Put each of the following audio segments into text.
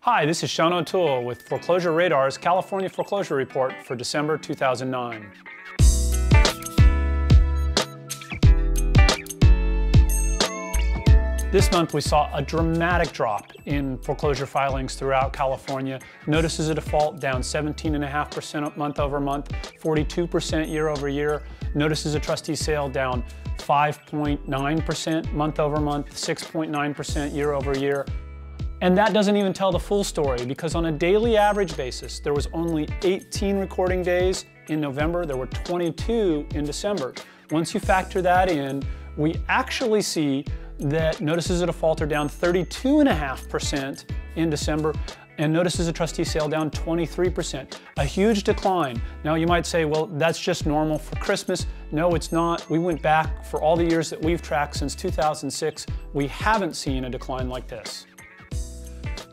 Hi, this is Sean O'Toole with Foreclosure Radar's California Foreclosure Report for December 2009. This month we saw a dramatic drop in foreclosure filings throughout California. Notices of default down 17.5% month over month, 42% year over year. Notices of trustee sale down 5.9% month over month, 6.9% year over year. And that doesn't even tell the full story, because on a daily average basis, there was only 18 recording days in November. There were 22 in December. Once you factor that in, we actually see that notices of default are down 32.5% in December, and notices of trustee sale down 23%. A huge decline. Now you might say, well, that's just normal for Christmas. No, it's not. We went back for all the years that we've tracked since 2006. We haven't seen a decline like this.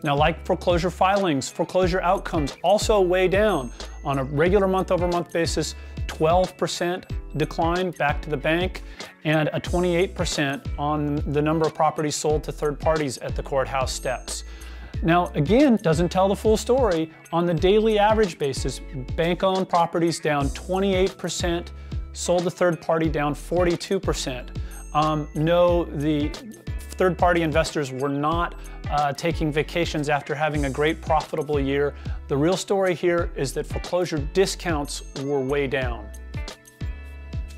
Now, like foreclosure filings, foreclosure outcomes also way down. On a regular month-over-month basis, 12% decline back to the bank, and a 28% on the number of properties sold to third parties at the courthouse steps. Now, again, doesn't tell the full story. On the daily average basis, bank-owned properties down 28%, sold to third party down 42%. No, the third-party investors were not taking vacations after having a great profitable year. The real story here is that foreclosure discounts were way down.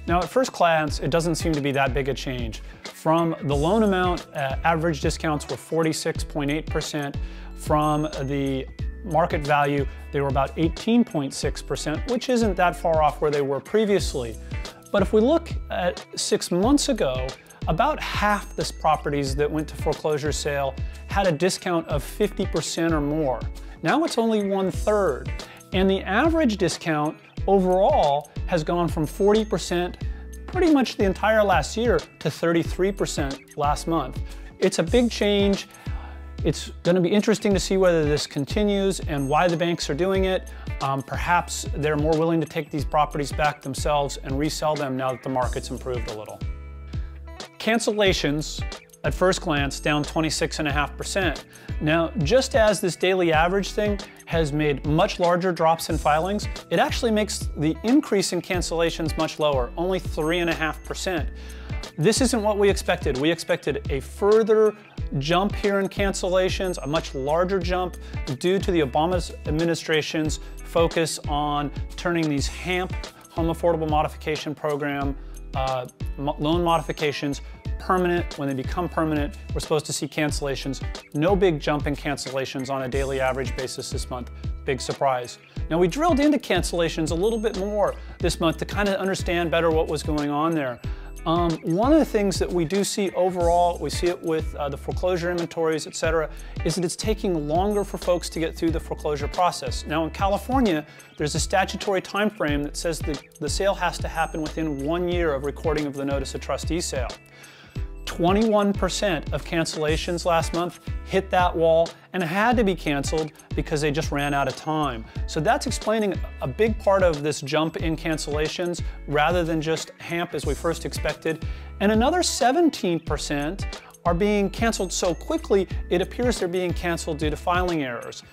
Now, at first glance, it doesn't seem to be that big a change. From the loan amount, average discounts were 46.8%. From the market value, they were about 18.6%, which isn't that far off where they were previously. But if we look at 6 months ago, about half the properties that went to foreclosure sale had a discount of 50% or more. Now it's only 1/3. And the average discount overall has gone from 40% pretty much the entire last year to 33% last month. It's a big change. It's going to be interesting to see whether this continues and why the banks are doing it. Perhaps they're more willing to take these properties back themselves and resell them now that the market's improved a little. Cancellations, at first glance, down 26.5%. Now, just as this daily average thing has made much larger drops in filings, it actually makes the increase in cancellations much lower, only 3.5%. This isn't what we expected. We expected a further jump here in cancellations, a much larger jump due to the Obama administration's focus on turning these HAMP, Home Affordable Modification Program, loan modifications permanent. When they become permanent, we're supposed to see cancellations. No big jump in cancellations on a daily average basis this month. Big surprise. Now, we drilled into cancellations a little bit more this month to kind of understand better what was going on there. One of the things that we do see overall, we see it with the foreclosure inventories, et cetera, is that it's taking longer for folks to get through the foreclosure process. Now, in California, there's a statutory time frame that says the sale has to happen within 1 year of recording of the notice of trustee sale. 21% of cancellations last month hit that wall and had to be canceled because they just ran out of time. So that's explaining a big part of this jump in cancellations rather than just HAMP as we first expected. And another 17% are being canceled so quickly, it appears they're being canceled due to filing errors.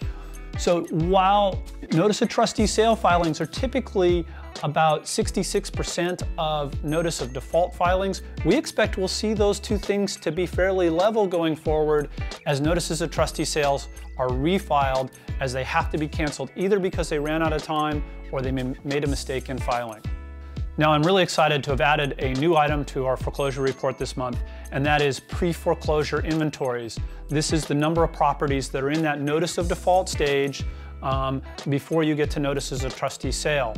So while notice of trustee sale filings are typically about 66% of notice of default filings, we expect we'll see those two things to be fairly level going forward as notices of trustee sales are refiled as they have to be canceled either because they ran out of time or they made a mistake in filing. Now, I'm really excited to have added a new item to our foreclosure report this month, and that is pre-foreclosure inventories. This is the number of properties that are in that notice of default stage before you get to notices of trustee sale.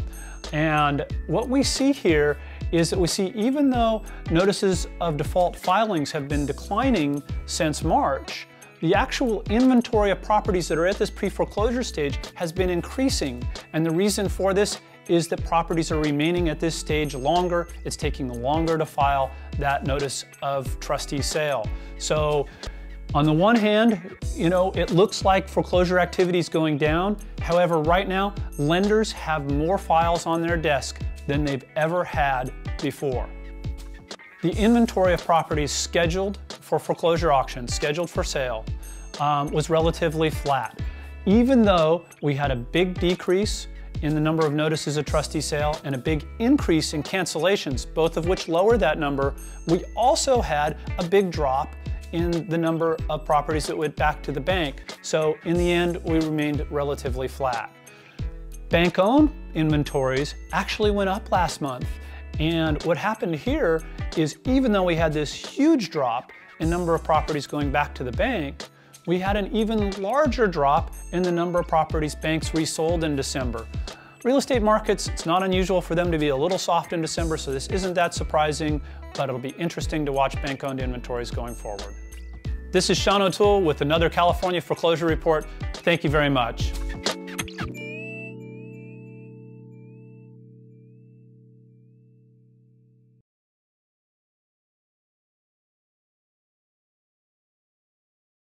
And what we see here is that we see even though notices of default filings have been declining since March, the actual inventory of properties that are at this pre-foreclosure stage has been increasing. And the reason for this is that properties are remaining at this stage longer. It's taking longer to file that notice of trustee sale. So on the one hand, it looks like foreclosure activity is going down. However, right now, lenders have more files on their desk than they've ever had before. The inventory of properties scheduled for foreclosure auction, scheduled for sale, was relatively flat. Even though we had a big decrease in the number of notices of trustee sale and a big increase in cancellations, both of which lowered that number, we also had a big drop in the number of properties that went back to the bank. So in the end, we remained relatively flat. Bank-owned inventories actually went up last month. And what happened here is even though we had this huge drop in number of properties going back to the bank, we had an even larger drop in the number of properties banks resold in December. Real estate markets, it's not unusual for them to be a little soft in December, so this isn't that surprising, but it'll be interesting to watch bank-owned inventories going forward. This is Sean O'Toole with another California Foreclosure Report. Thank you very much.